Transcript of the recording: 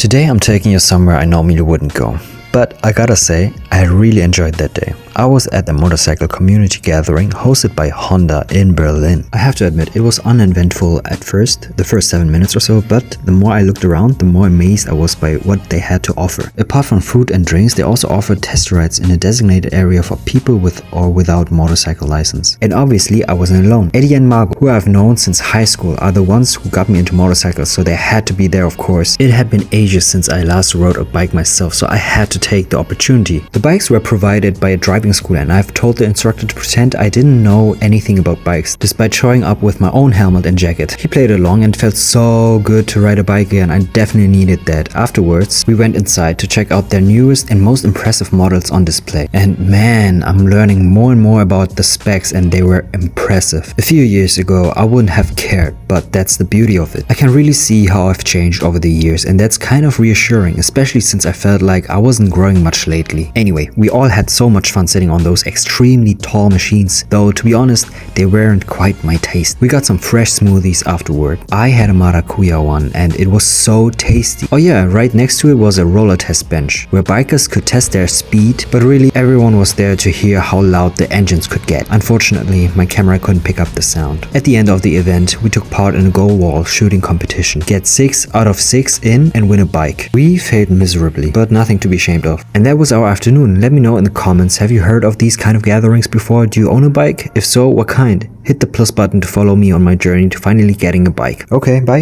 Today I'm taking you somewhere I normally wouldn't go. But I gotta say, I really enjoyed that day. I was at the motorcycle community gathering hosted by Honda in Berlin. I have to admit, it was uneventful at first, the first 7 minutes or so, but the more I looked around, the more amazed I was by what they had to offer. Apart from food and drinks, they also offered test rides in a designated area for people with or without motorcycle license. And obviously, I wasn't alone. Eddie and Margot, who I've known since high school, are the ones who got me into motorcycles, so they had to be there, of course. It had been ages since I last rode a bike myself, so I had to take the opportunity. The bikes were provided by a driving school, and I've told the instructor to pretend I didn't know anything about bikes, despite showing up with my own helmet and jacket. He played along and felt so good to ride a bike again. I definitely needed that. Afterwards, we went inside to check out their newest and most impressive models on display. And man, I'm learning more and more about the specs, and they were impressive. A few years ago, I wouldn't have cared, but that's the beauty of it. I can really see how I've changed over the years, and that's kind of reassuring, especially since I felt like I wasn't growing much lately. Anyway, we all had so much fun sitting on those extremely tall machines, though to be honest, they weren't quite my taste. We got some fresh smoothies afterward. I had a maracuya one, and it was so tasty. Oh yeah, right next to it was a roller test bench, where bikers could test their speed, but really everyone was there to hear how loud the engines could get. Unfortunately, my camera couldn't pick up the sound. At the end of the event, we took part in a goal wall shooting competition. Get 6 out of 6 in and win a bike. We failed miserably, but nothing to be ashamed of. And that was our afternoon. Let me know in the comments, have you heard of these kind of gatherings before? Do you own a bike? If so, what kind? Hit the plus button to follow me on my journey to finally getting a bike. Okay, bye.